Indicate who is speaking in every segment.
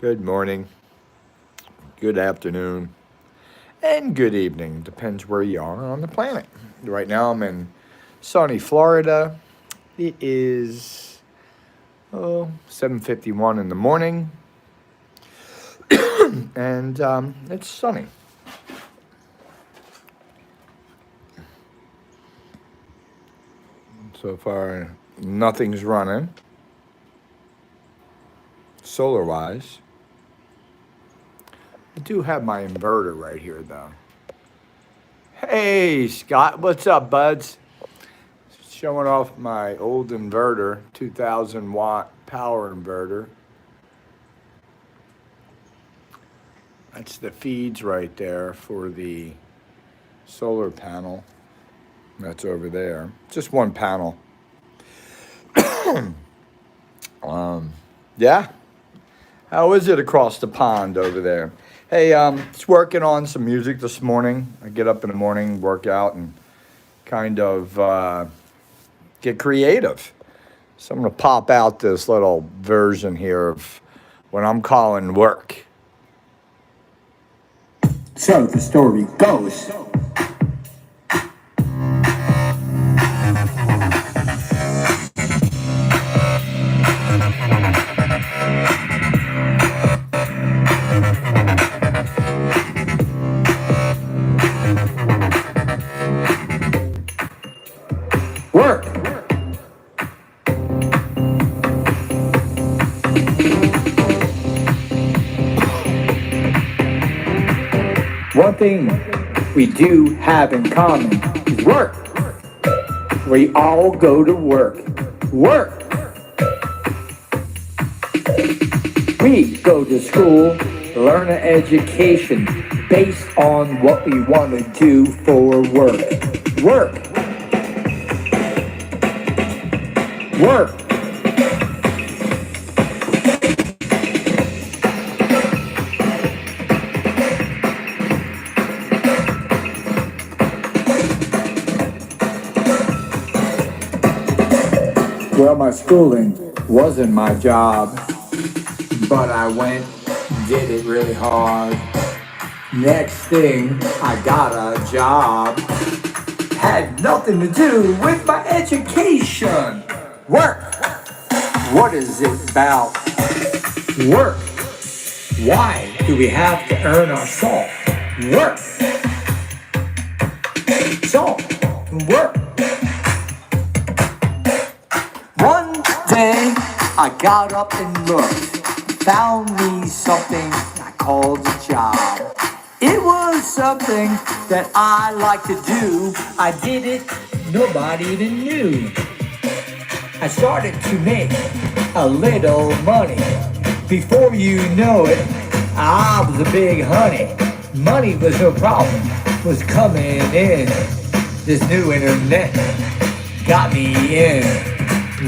Speaker 1: Good morning, good afternoon, and good evening. Depends where you are on the planet. Right now, I'm in sunny Florida. It is 7:51 in the morning, and it's sunny. So far, nothing's running solar-wise. I do have my inverter right here, though. Hey, Scott, what's up, buds? Showing off my old inverter, 2000 watt power inverter. That's the feeds right there for the solar panel. That's over there. Just one panel. Yeah. How is it across the pond over there? Hey, just working on some music this morning. I get up in the morning, work out, and kind of get creative. So I'm going to pop out this little version here of what I'm calling work.
Speaker 2: So the story goes. Work. One thing we do have in common is work. We all go to work. Work. We go to school, learn an education based on what we want to do for work. Work. Work. Well, my schooling wasn't my job, but I went, did it really hard. Next thing, I got a job. Had nothing to do with my education. Work. What is it about? Work. Why do we have to earn our salt? Work. Salt. Work. One day, I got up and looked. Found me something I called a job. It was something that I like to do. I did it, nobody even knew. I started to make a little money. Before you know it, I was a big honey. Money was no problem, was coming in. This new internet got me in.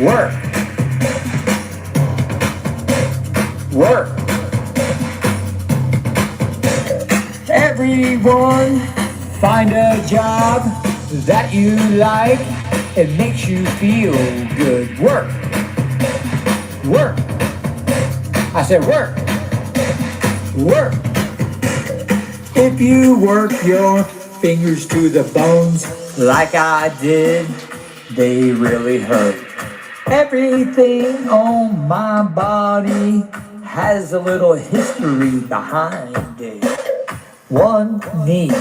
Speaker 2: Work. Work. Everyone, find a job that you like. It makes you feel good. Work. Work. I said work. Work. If you work your fingers to the bones like I did, they really hurt. Everything on my body has a little history behind it. One knee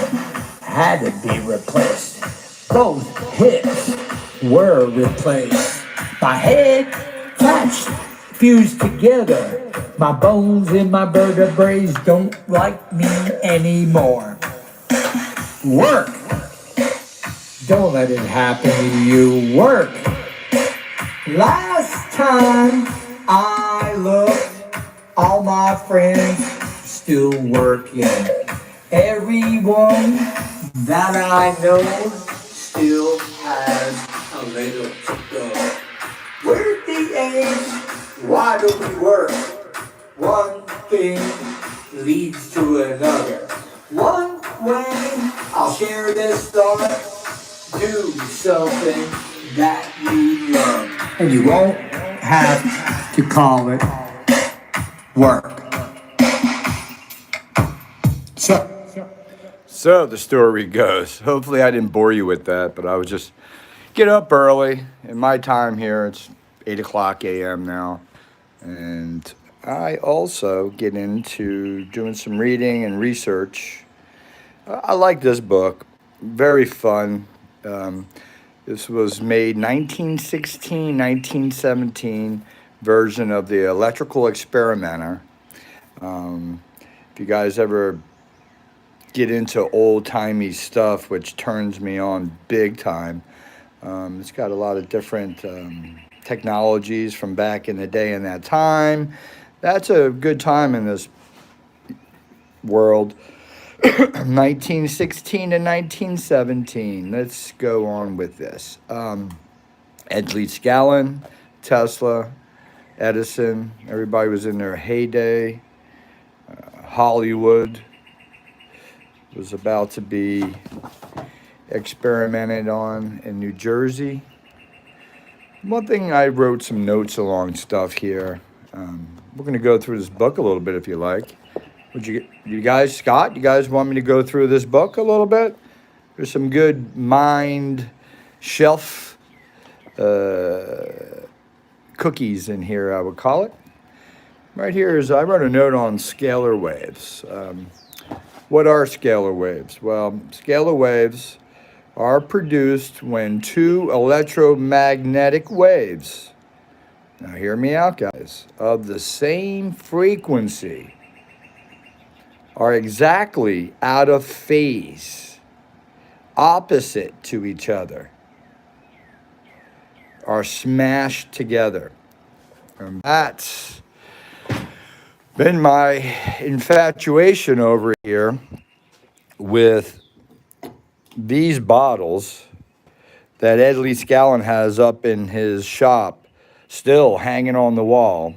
Speaker 2: had to be replaced. Both hips were replaced. My head attached, fused together. My bones and my vertebrae don't like me anymore. Work. Don't let it happen to you. Work. Last time I looked, all my friends still working. Everyone that I know still has a little to go. We're at the age, why do we work? One thing leads to another. One way I'll share this thought, do something that you love. And you won't have to call it work.
Speaker 1: So the story goes. Hopefully, I didn't bore you with that, but I was just get up early. In my time here, it's 8 o'clock a.m. now, and I also get into doing some reading and research. I like this book. Very fun. Um, this was made 1916, 1917 version of the Electrical Experimenter. If you guys ever get into old timey stuff, which turns me on big time. It's got a lot of different technologies from back in the day in that time. That's a good time in this world. 1916 to 1917. Let's go on with this. Edley Scallon, Tesla, Edison, everybody was in their heyday. Hollywood was about to be experimented on in New Jersey. One thing, I wrote some notes along stuff here. We're going to go through this book a little bit if you like. You guys, Scott, you guys want me to go through this book a little bit? There's some good mind shelf cookies in here, I would call it. Right here is, I wrote a note on scalar waves. What are scalar waves? Well, scalar waves are produced when two electromagnetic waves, now hear me out, guys, of the same frequency are exactly out of phase, opposite to each other, are smashed together. And that's been my infatuation over here with these bottles that Edley Scallon has up in his shop, still hanging on the wall,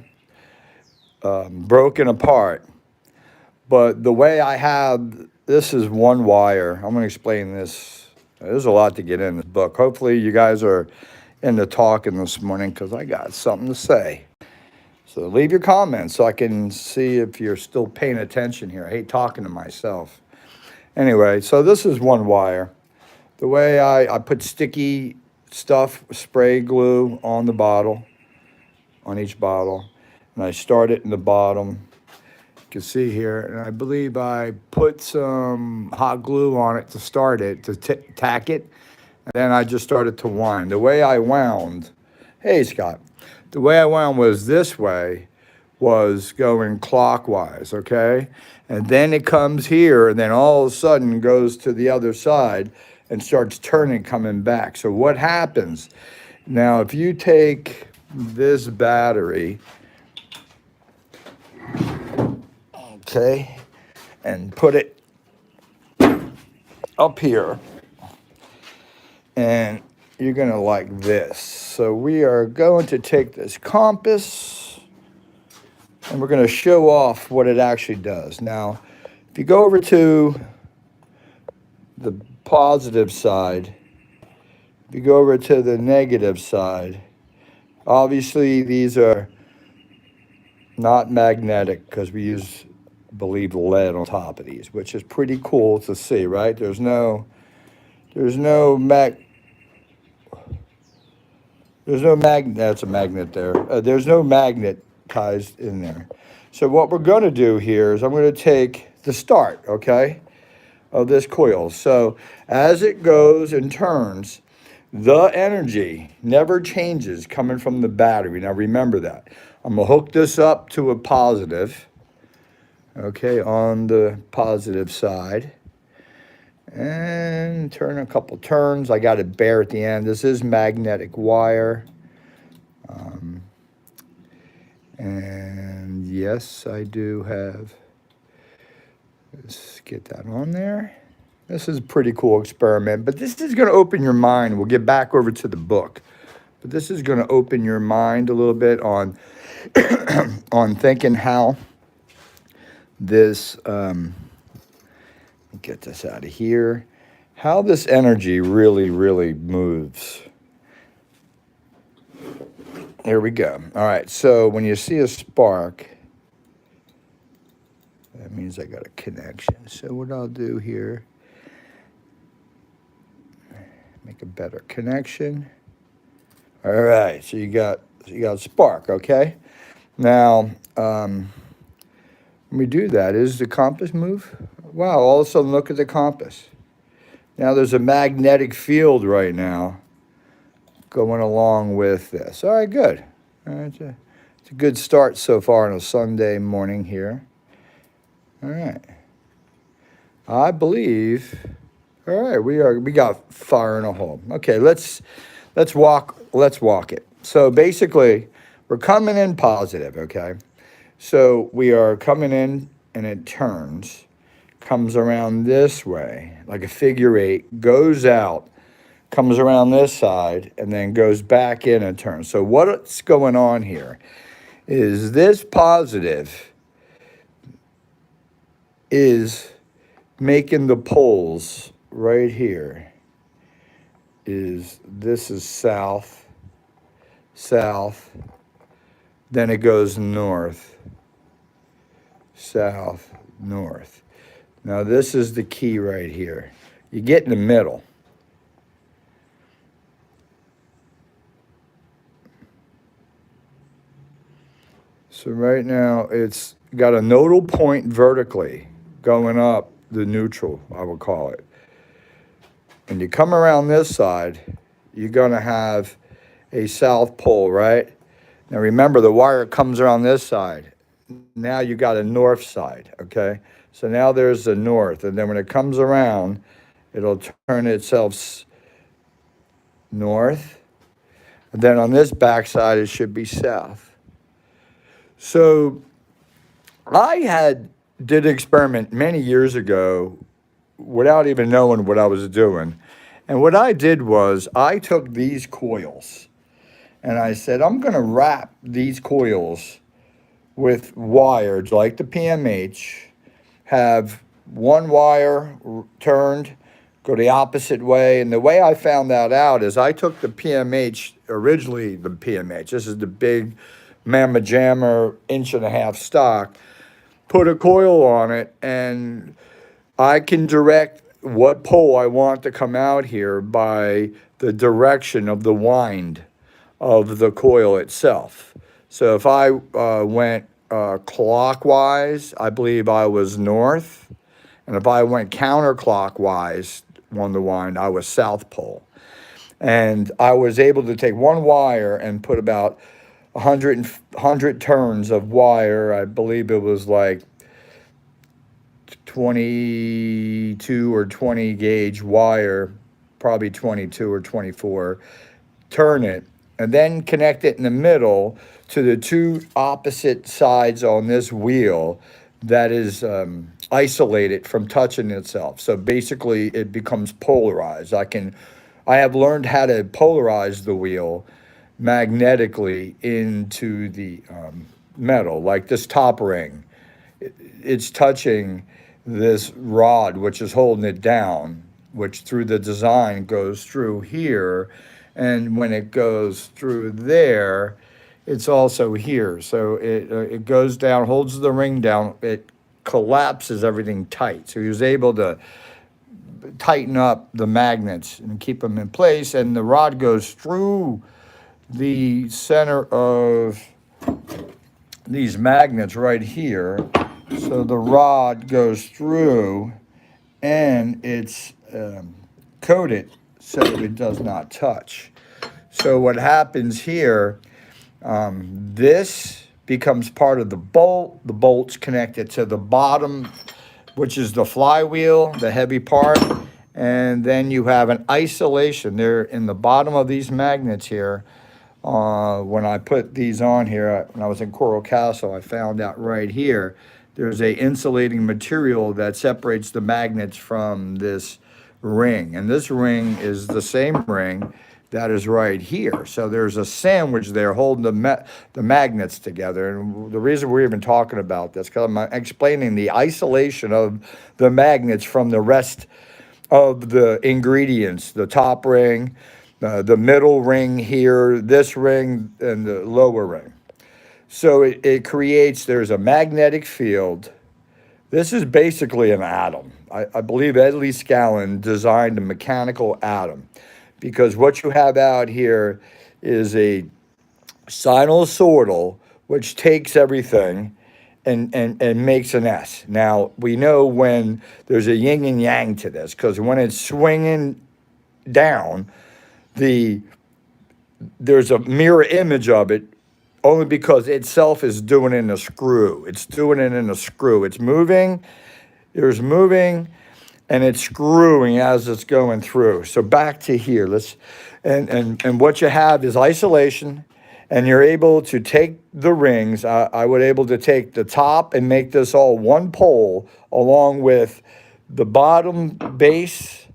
Speaker 1: broken apart. But the way I have, this is one wire. I'm going to explain this. There's a lot to get in this book. Hopefully you guys are into talking this morning because I got something to say. So leave your comments so I can see if you're still paying attention here. I hate talking to myself. Anyway, so this is one wire. The way I put sticky stuff, spray glue on the bottle, on each bottle, and I start it in the bottom. You can see here, and I believe I put some hot glue on it to start it, to tack it, and then I just started to wind. The way I wound, hey Scott, the way I wound was this way, was going clockwise, okay? And then it comes here, and then all of a sudden goes to the other side and starts turning, coming back. So what happens? Now, if you take this battery, okay, and put it up here, and you're gonna like this. So we are going to take this compass and we're gonna show off what it actually does. Now, if you go over to the positive side, if you go over to the negative side, obviously these are not magnetic because we use, I believe, lead on top of these, which is pretty cool to see, right? There's no magnet, that's a magnet there. There's no magnetized in there. So what we're going to do here is I'm going to take the start, okay, of this coil. So as it goes and turns, the energy never changes coming from the battery. Now remember that. I'm going to hook this up to a positive, okay, on the positive side. And turn a couple turns. I got it bare at the end. This is magnetic wire. And yes, I do have, let's get that on there. This is a pretty cool experiment, but this is going to open your mind. We'll get back over to the book, but this is going to open your mind a little bit on on thinking how this, get this out of here, how this energy really, really moves. There we go. All right, so when you see a spark, that means I got a connection. So what I'll do here make a better connection. All right, so you got spark, okay? Now, when we do that, is the compass move? Wow, all of a sudden look at the compass. Now there's a magnetic field right now going along with this. All right, good. All right, it's a good start so far on a Sunday morning here. All right. I believe. All right, we got fire in a hole. Okay, let's walk it. So basically, we're coming in positive, okay? So we are coming in and it turns, comes around this way, like a figure eight, goes out, comes around this side, and then goes back in and turns. So what's going on here is this positive is making the poles right here. This is south, south, then it goes north, south, north. Now this is the key right here. You get in the middle. So right now it's got a nodal point vertically going up the neutral, I would call it. When you come around this side, you're going to have a south pole, right? Now remember, the wire comes around this side. Now you got a north side, okay? So now there's the north, and then when it comes around, it'll turn itself north. And then on this back side, it should be south. So I did an experiment many years ago without even knowing what I was doing. And what I did was I took these coils and I said, I'm going to wrap these coils with wires like the PMH, have one wire turned, go the opposite way. And the way I found that out is I took the PMH, originally the PMH, this is the big Mamma Jammer 1.5 inch stock, put a coil on it, and I can direct what pole I want to come out here by the direction of the wind of the coil itself. So if I went clockwise, I believe I was north. And if I went counterclockwise on the wind, I was south pole. And I was able to take one wire and put about 100 turns of wire. I believe it was like 22 or 20 gauge wire, probably 22 or 24, turn it, and then connect it in the middle to the two opposite sides on this wheel that is isolated from touching itself. So basically it becomes polarized. I have learned how to polarize the wheel magnetically into the metal, like this top ring. It's touching this rod, which is holding it down, which through the design goes through here. And when it goes through there, it's also here. So it goes down, holds the ring down, it collapses everything tight. So he was able to tighten up the magnets and keep them in place. And the rod goes through the center of these magnets right here. So the rod goes through and it's coated so it does not touch. So what happens here, this becomes part of the bolt. The bolt's connected to the bottom, which is the flywheel, the heavy part. And then you have an isolation there in the bottom of these magnets here. When I put these on here, when I was in Coral Castle, I found out right here, there's a insulating material that separates the magnets from this ring. And this ring is the same ring that is right here. So there's a sandwich there holding the magnets together. And the reason we're even talking about this, because I'm explaining the isolation of the magnets from the rest of the ingredients, the top ring, the middle ring here, this ring, and the lower ring. So it creates, there's a magnetic field. This is basically an atom. I believe Ed Lee Skallern designed a mechanical atom. because what you have out here is a sinusoidal, which takes everything and makes an S. Now, we know when there's a yin and yang to this, because when it's swinging down, there's a mirror image of it only because itself is doing it in a screw. It's doing it in a screw. It's moving, there's moving, and it's screwing as it's going through. So back to here, and what you have is isolation, and you're able to take the rings. I would able to take the top and make this all one pole along with the bottom base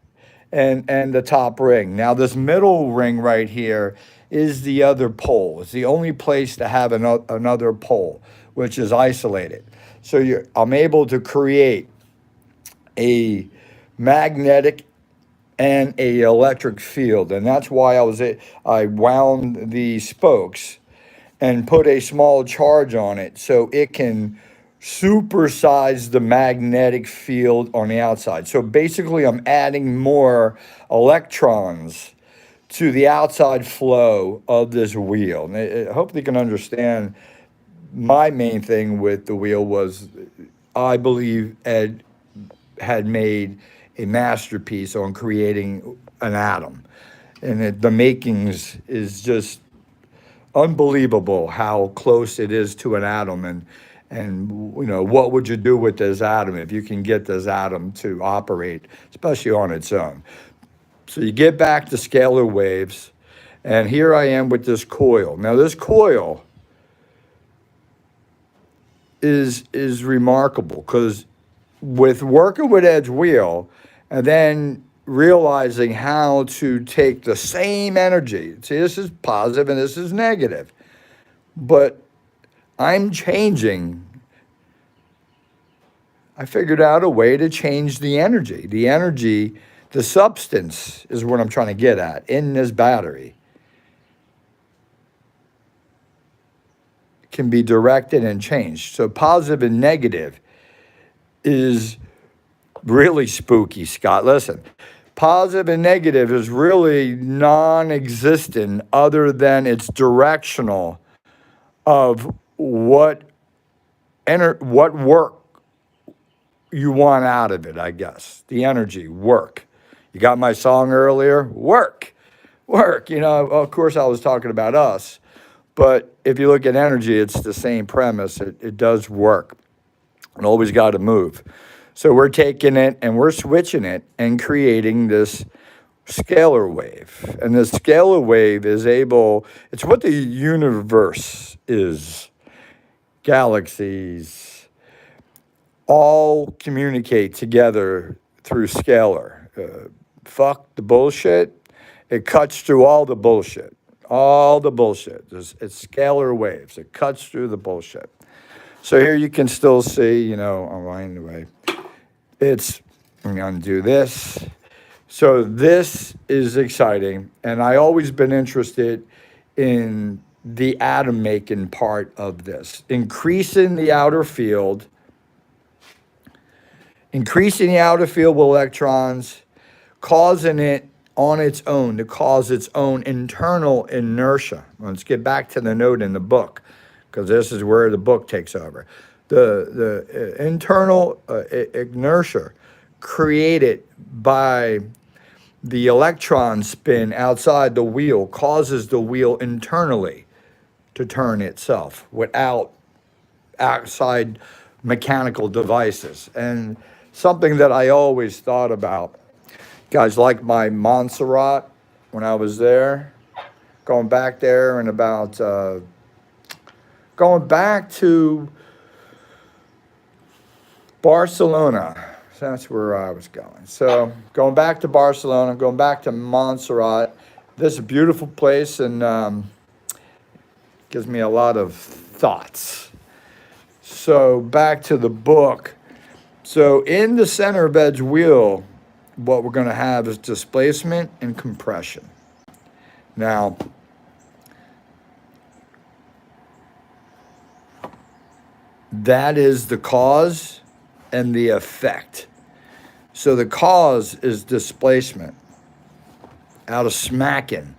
Speaker 1: and the top ring. Now this middle ring right here is the other pole. It's the only place to have another pole, which is isolated. So I'm able to create a magnetic and a electric field, and that's why I wound the spokes and put a small charge on it so it can supersize the magnetic field on the outside. So basically, I'm adding more electrons to the outside flow of this wheel. And I hope you can understand. My main thing with the wheel was I believe Ed had made a masterpiece on creating an atom. And the makings is just unbelievable how close it is to an atom. And what would you do with this atom if you can get this atom to operate, especially on its own? So you get back to scalar waves, and here I am with this coil. Now this coil is remarkable, because with working with Ed's wheel and then realizing how to take the same energy. See, this is positive and this is negative, but I'm changing. I figured out a way to change the energy. The substance is what I'm trying to get at in this battery. Can be directed and changed. So positive and negative is really spooky, Scott. Listen, positive and negative is really non-existent other than it's directional of what work you want out of it, I guess. The energy, work. You got my song earlier? Work. Of course I was talking about us, but if you look at energy, it's the same premise. It does work. And always got to move. So we're taking it and we're switching it and creating this scalar wave. And the scalar wave it's what the universe is. Galaxies all communicate together through scalar. Fuck the bullshit. It cuts through all the bullshit. It's scalar waves. It cuts through the bullshit. So here you can still see, anyway, I'm going to do this. So this is exciting. And I always been interested in the atom making part of this. Increasing the outer field with electrons, causing it on its own to cause its own internal inertia. Let's get back to the note in the book, because this is where the book takes over. The internal inertia created by the electron spin outside the wheel causes the wheel internally to turn itself without outside mechanical devices. And something that I always thought about, guys, like my Montserrat when I was there, going back there and going back to Barcelona. So that's where I was going. So going back to Barcelona, going back to Montserrat. This is a beautiful place and gives me a lot of thoughts. So back to the book. So in the center of Ed's wheel, what we're going to have is displacement and compression. Now, that is the cause and the effect. So the cause is displacement. out of smacking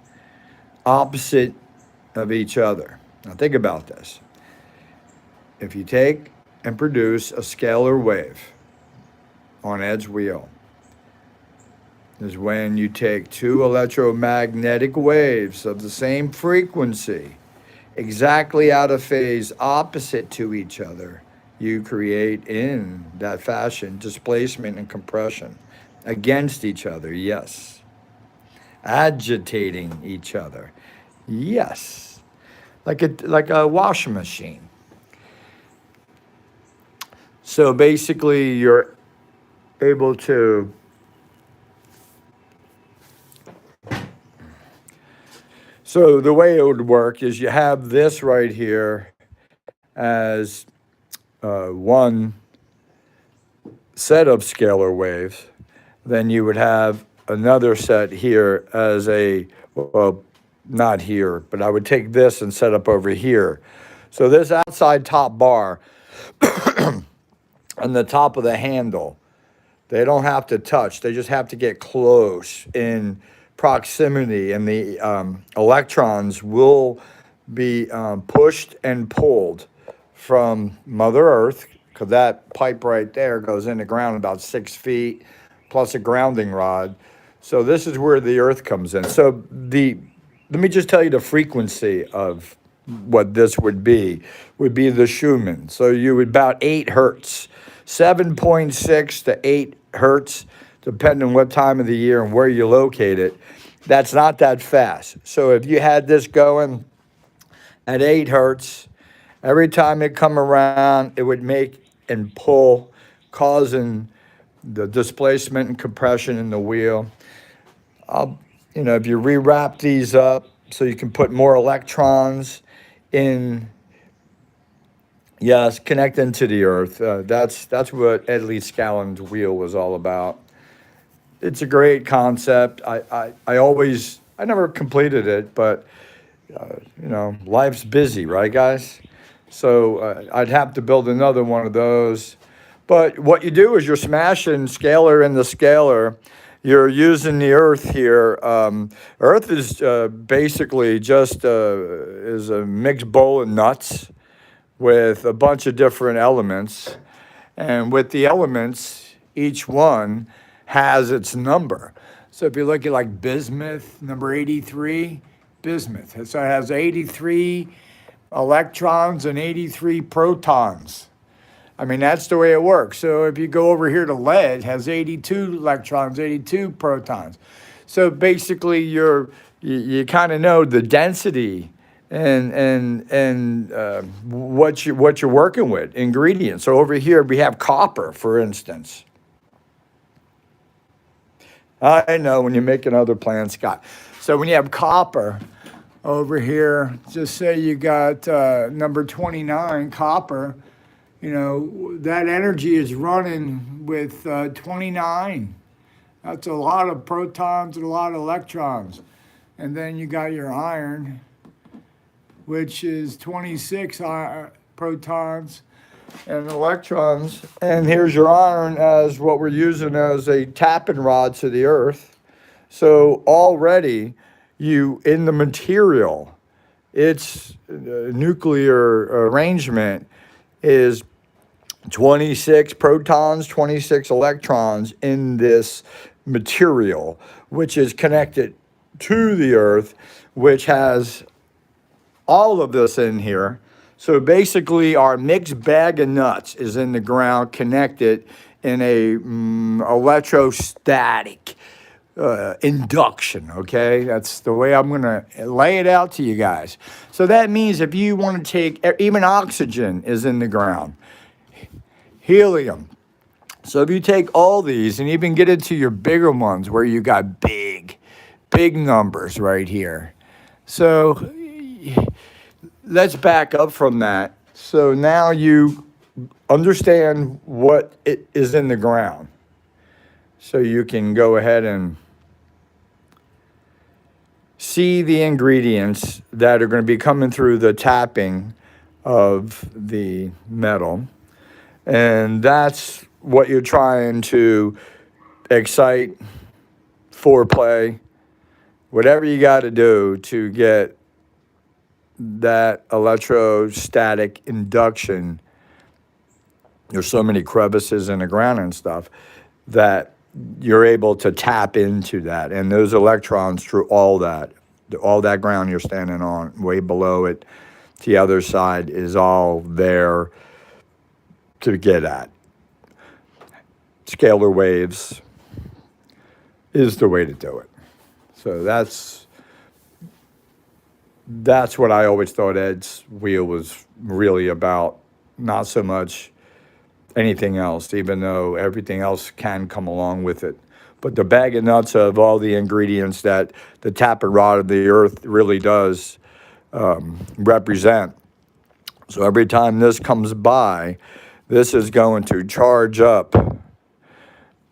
Speaker 1: opposite of each other. Now think about this. If you take and produce a scalar wave on Ed's wheel, is when you take two electromagnetic waves of the same frequency, exactly out of phase, opposite to each other, you create in that fashion displacement and compression against each other, yes. Agitating each other, yes. Like a washing machine. So basically, you're able to so the way it would work is you have this right here as one set of scalar waves. Then you would have another set here as well, not here, but I would take this and set up over here. So this outside top bar and the top of the handle, they don't have to touch. They just have to get close in proximity, and the electrons will be pushed and pulled from Mother Earth, because that pipe right there goes in the ground about 6 feet, plus a grounding rod. So this is where the Earth comes in. So let me just tell you the frequency of what this would be the Schumann. So you would about 8 hertz, 7.6 to 8 hertz, depending on what time of the year and where you locate it. That's not that fast. So if you had this going at 8 hertz, every time it come around, it would make and pull, causing the displacement and compression in the wheel. If you rewrap these up so you can put more electrons in, yes, connecting to the Earth. That's what Ed Leedskalnin's wheel was all about. It's a great concept. I never completed it, but life's busy, right, guys? So I'd have to build another one of those. But what you do is you're smashing scalar in the scalar. You're using the Earth here. Earth is basically just is a mixed bowl of nuts with a bunch of different elements. And with the elements, each one has its number. So if you look at like bismuth, number 83, bismuth. So it has 83 electrons and 83 protons. I mean, that's the way it works. So if you go over here to lead, it has 82 electrons, 82 protons. So basically you kind of know the density and what you're working with, ingredients. So over here we have copper, for instance. I know when you're making other plans, Scott. So when you have copper over here, just say you got number 29, copper, that energy is running with 29. That's a lot of protons and a lot of electrons. And then you got your iron, which is 26 protons and electrons. And here's your iron as what we're using as a tapping rod to the Earth. So already in the material, its nuclear arrangement is 26 protons, 26 electrons in this material, which is connected to the Earth, which has all of this in here. So basically our mixed bag of nuts is in the ground, connected in a electrostatic induction, okay? That's the way I'm going to lay it out to you guys. So that means if you want to take, even oxygen is in the ground, helium. So if you take all these and even get into your bigger ones where you got big numbers right here. So let's back up from that. So now you understand what it is in the ground. So you can go ahead and see the ingredients that are going to be coming through the tapping of the metal. And that's what you're trying to excite, foreplay, whatever you got to do to get that electrostatic induction. There's so many crevices in the ground and stuff that you're able to tap into that. And those electrons through all that ground you're standing on, way below it, to the other side is all there to get at. Scalar waves is the way to do it. So that's what I always thought Ed's wheel was really about. Not so much anything else, even though everything else can come along with it. But the bag of nuts of all the ingredients that the tappet rod of the earth really does represent. So every time this comes by, this is going to charge up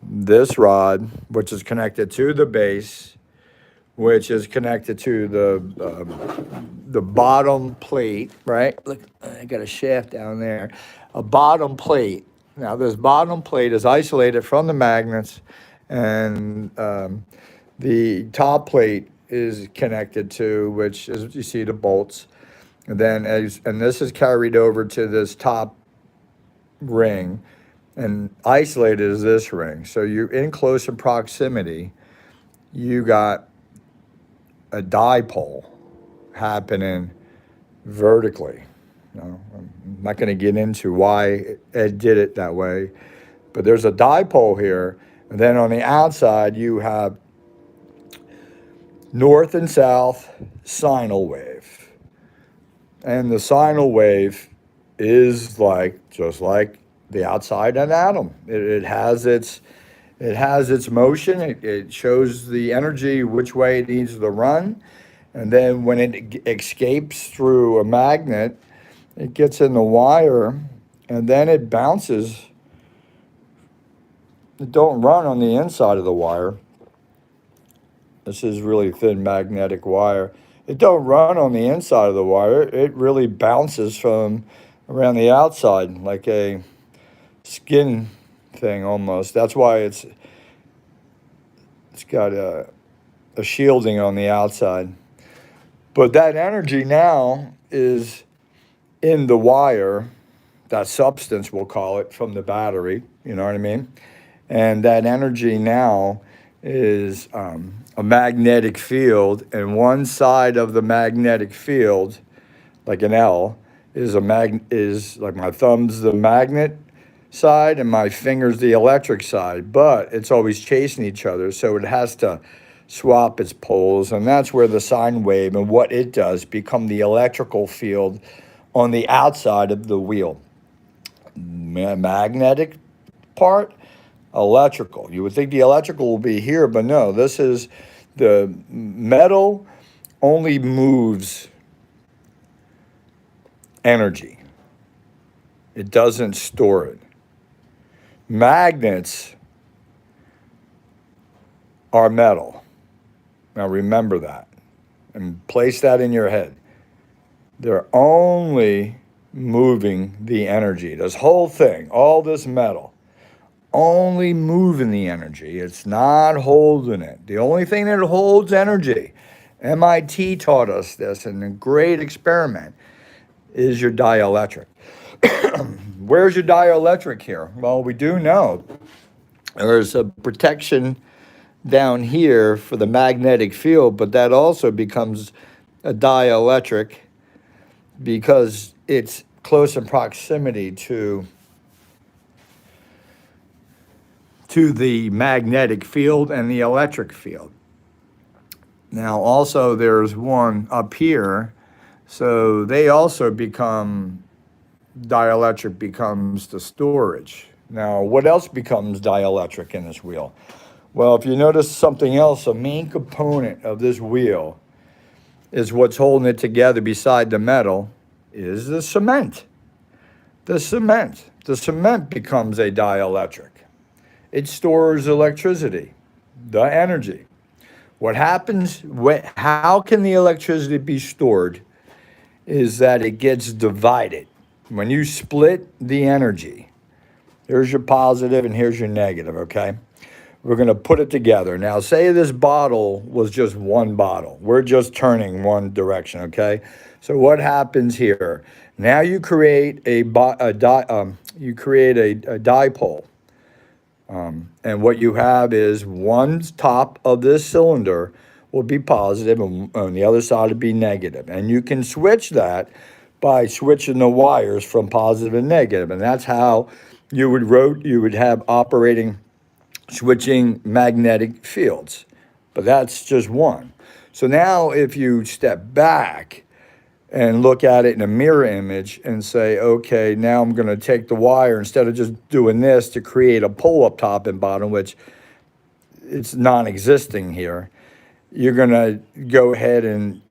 Speaker 1: this rod, which is connected to the base, which is connected to the bottom plate, right? Look, I got a shaft down there, a bottom plate. Now this bottom plate is isolated from the magnets, and the top plate is connected to, which is, you see the bolts, and then and this is carried over to this top ring, and isolated is this ring. So you're in closer proximity. You got a dipole happening vertically. No, I'm not going to get into why Ed did it that way, but there's a dipole here, and then on the outside you have north and south sinal wave, and the sinal wave is just like the outside an atom. It has its motion. It shows the energy which way it needs to run, and then when it escapes through a magnet, it gets in the wire, and then it bounces. It don't run on the inside of the wire. This is really thin magnetic wire. It don't run on the inside of the wire. It really bounces from around the outside like a skin thing almost. That's why it's got a shielding on the outside. But that energy now is in the wire, that substance we'll call it, from the battery, you know what I mean? And that energy now is a magnetic field, and one side of the magnetic field, like an L, is like my thumb's the magnet side and my finger's the electric side, but it's always chasing each other, so it has to swap its poles, and that's where the sine wave and what it does become the electrical field on the outside of the wheel. Magnetic part, electrical. You would think the electrical will be here, but no, this is the metal only moves energy. It doesn't store it. Magnets are metal. Now remember that and place that in your head. They're only moving the energy. This whole thing, all this metal, only moving the energy. It's not holding it. The only thing that holds energy, MIT taught us this in a great experiment, is your dielectric. Where's your dielectric here? Well, we do know there's a protection down here for the magnetic field, but that also becomes a dielectric because it's close in proximity to the magnetic field and the electric field. Now, also there's one up here, so they also become, dielectric becomes the storage. Now, what else becomes dielectric in this wheel? Well, if you notice something else, a main component of this wheel is what's holding it together beside the metal is the cement. The cement becomes a dielectric. It stores electricity, the energy. What happens, how can the electricity be stored is that it gets divided. When you split the energy, here's your positive and here's your negative, okay? We're going to put it together. Now, say this bottle was just one bottle. We're just turning one direction, okay? So what happens here? Now you create a dipole. And what you have is one top of this cylinder will be positive and on the other side will be negative. And you can switch that by switching the wires from positive and negative. And that's how you would have operating switching magnetic fields. But that's just one. So now if you step back and look at it in a mirror image and say, okay, now I'm going to take the wire instead of just doing this to create a pole up top and bottom, which it's non-existing here. You're going to go ahead and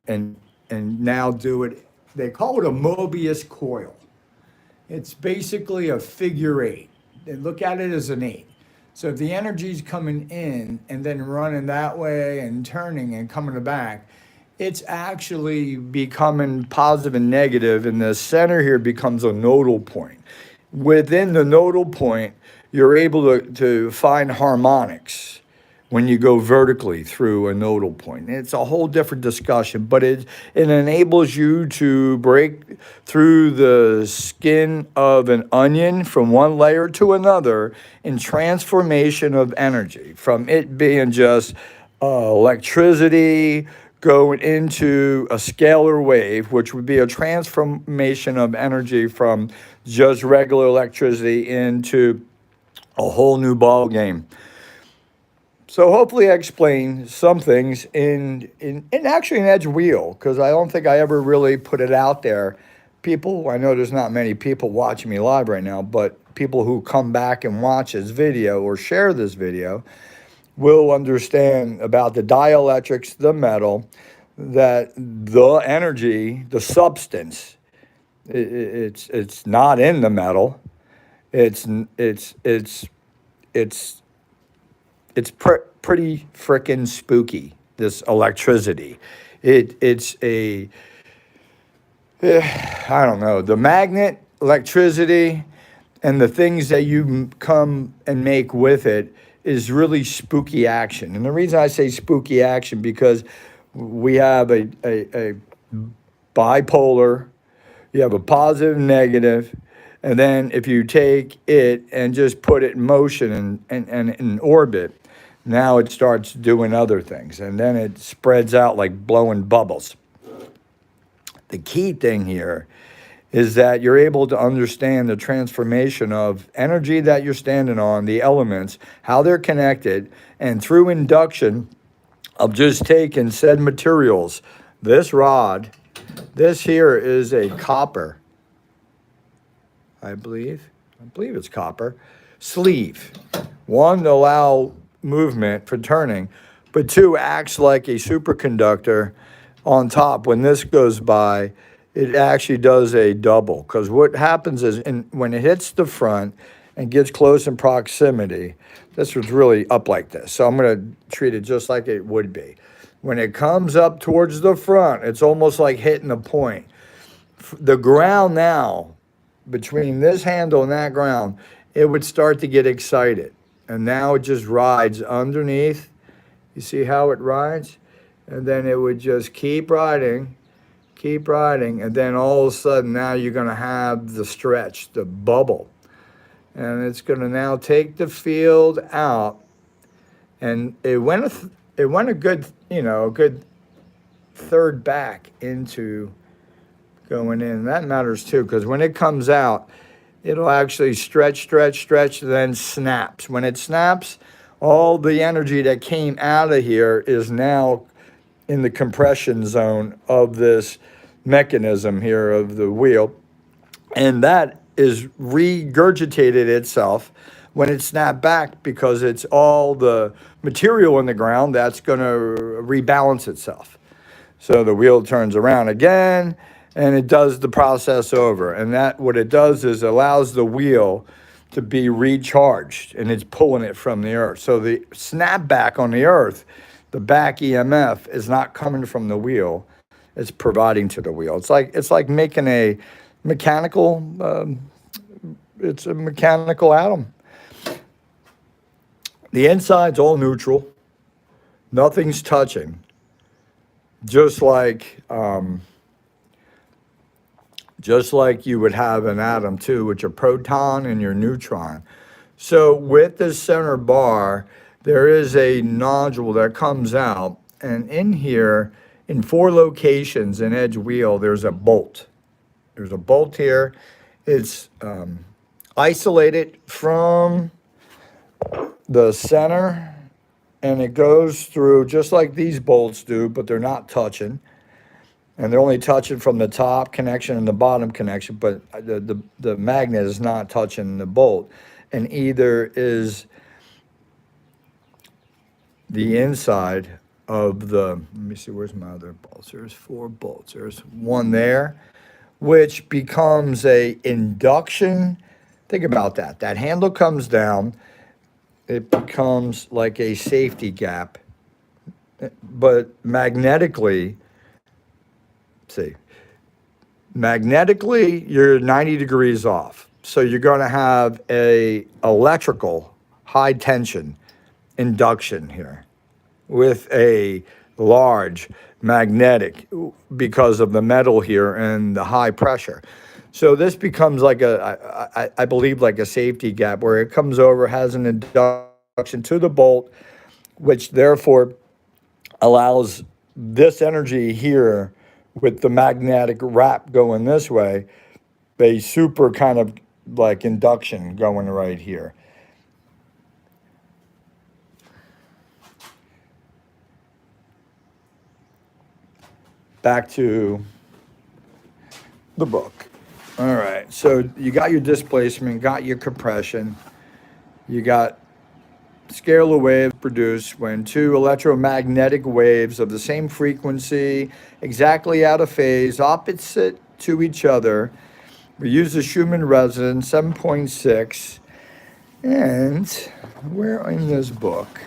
Speaker 1: now do it. They call it a Mobius coil. It's basically a figure eight. They look at it as an eight. So if the energy's coming in and then running that way and turning and coming back, it's actually becoming positive and negative, and the center here becomes a nodal point. Within the nodal point, you're able to find harmonics when you go vertically through a nodal point. It's a whole different discussion, but it enables you to break through the skin of an onion from one layer to another in transformation of energy, from it being just electricity going into a scalar wave, which would be a transformation of energy from just regular electricity into a whole new ball game. So hopefully I explained some things in actually an Edge wheel, because I don't think I ever really put it out there. People, I know there's not many people watching me live right now, but people who come back and watch this video or share this video will understand about the dielectrics, the metal, that the energy, the substance, it's not in the metal. It's pretty frickin' spooky, this electricity. It's I don't know, the magnet, electricity, and the things that you come and make with it is really spooky action. And the reason I say spooky action, because we have a bipolar, you have a positive and negative, and then if you take it and just put it in motion and in orbit, now it starts doing other things, and then it spreads out like blowing bubbles. The key thing here is that you're able to understand the transformation of energy that you're standing on, the elements, how they're connected, and through induction of just taking said materials. This rod, this here is a copper, I believe it's copper, sleeve. One, to allow movement for turning, but two, acts like a superconductor on top. When this goes by, it actually does a double, because what happens is when it hits the front and gets close in proximity, this was really up like this. So I'm going to treat it just like it would be. When it comes up towards the front, it's almost like hitting a point. The ground now, between this handle and that ground, it would start to get excited. And now it just rides underneath. You see how it rides? And then it would just keep riding. And then all of a sudden now you're going to have the stretch, the bubble. And it's going to now take the field out. And it went a good, a good third back into going in. That matters too, because when it comes out, it'll actually stretch, then snaps. When it snaps, all the energy that came out of here is now in the compression zone of this mechanism here of the wheel. And that is regurgitated itself when it snapped back, because it's all the material in the ground that's going to rebalance itself. So the wheel turns around again, and it does the process over. And that, what it does is allows the wheel to be recharged, and it's pulling it from the earth. So the snapback on the earth, the back EMF, is not coming from the wheel, it's providing to the wheel. It's like making a mechanical, it's a mechanical atom. The inside's all neutral. Nothing's touching. Just like you would have an atom too, with your proton and your neutron. So with this center bar, there is a nodule that comes out, and in here, in 4 locations in edge wheel, there's a bolt. There's a bolt here. It's isolated from the center, and it goes through just like these bolts do, but they're not touching. And they're only touching from the top connection and the bottom connection, but the magnet is not touching the bolt. And either is the inside of the, let me see, where's my other bolts? There's 4 bolts. There's one there, which becomes a induction. Think about that. That handle comes down. It becomes like a safety gap, but magnetically, see, magnetically, you're 90 degrees off. So you're going to have a electrical high tension induction here with a large magnetic because of the metal here and the high pressure. So this becomes like I believe like a safety gap where it comes over, has an induction to the bolt, which therefore allows this energy here with the magnetic wrap going this way, a super kind of like induction going right here. Back to the book. All right, so you got your displacement, got your compression, you got scalar waves produced when 2 electromagnetic waves of the same frequency, exactly out of phase, opposite to each other. We use the Schumann resonance 7.6, and where in this book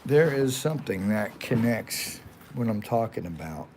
Speaker 1: there is something that connects what I'm talking about.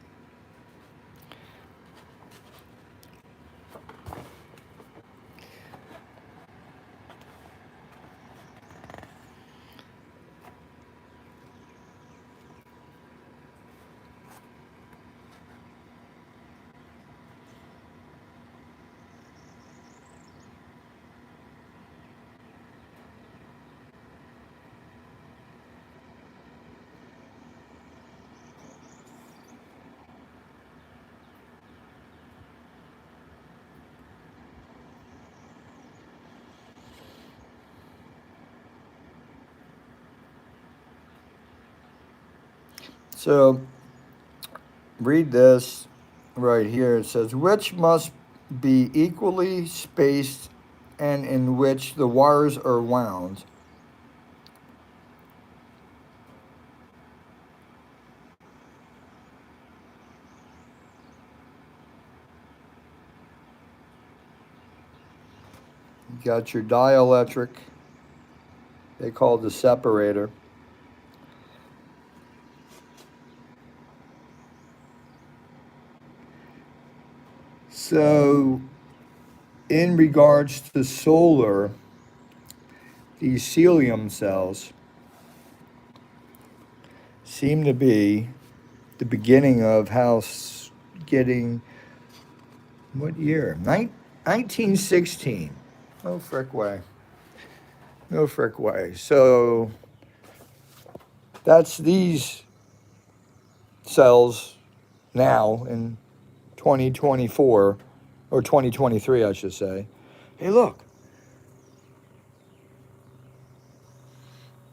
Speaker 1: So read this right here. It says, which must be equally spaced and in which the wires are wound. You got your dielectric, they call it the separator. So in regards to solar, these celium cells seem to be the beginning of how getting, what year? 1916. No frick way. No frick way. So that's these cells now in 2024, or 2023, I should say. Hey, look.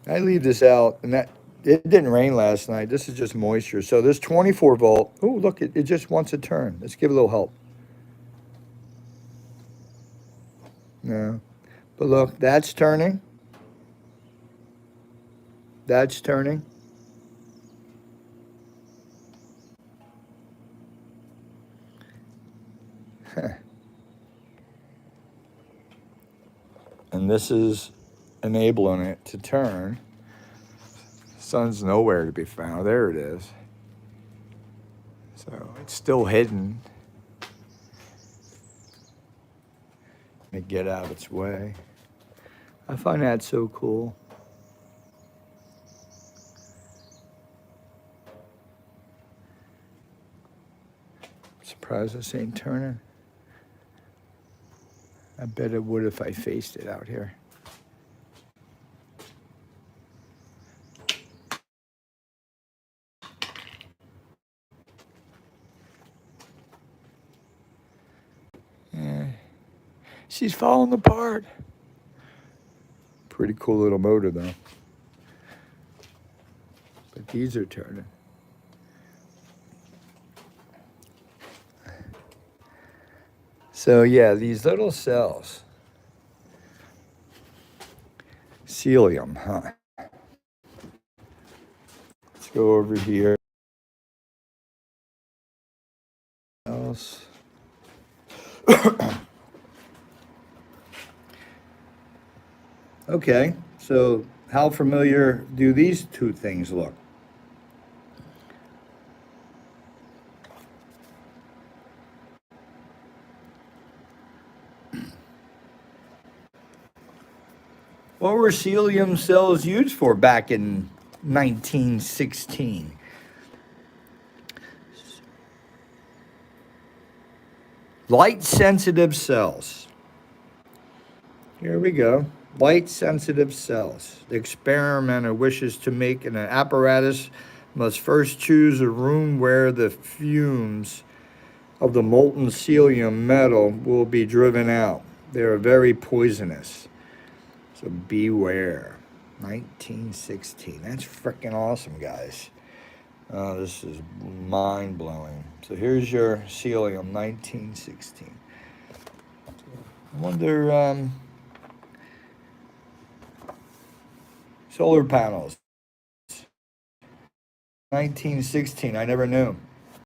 Speaker 1: I leave this out, and that it didn't rain last night. This is just moisture. So this 24 volt, oh, look, it just wants to turn. Let's give it a little help. No. But look, that's turning. That's turning. And this is enabling it to turn. Sun's nowhere to be found. There it is. So it's still hidden. Let me get out of its way. I find that so cool. Surprised this ain't turning. I bet it would if I faced it out here. Yeah. She's falling apart. Pretty cool little motor though. But these are turning. So yeah, these little cells. Celium, huh? Let's go over here. Else. Okay, so how familiar do these two things look? What were celium cells used for back in 1916? Light sensitive cells. Here we go. Light sensitive cells. The experimenter wishes to make an apparatus must first choose a room where the fumes of the molten celium metal will be driven out. They are very poisonous. So beware. 1916. That's freaking awesome, guys. Oh, this is mind blowing. So here's your celium, 1916. I wonder, solar panels, 1916. I never knew.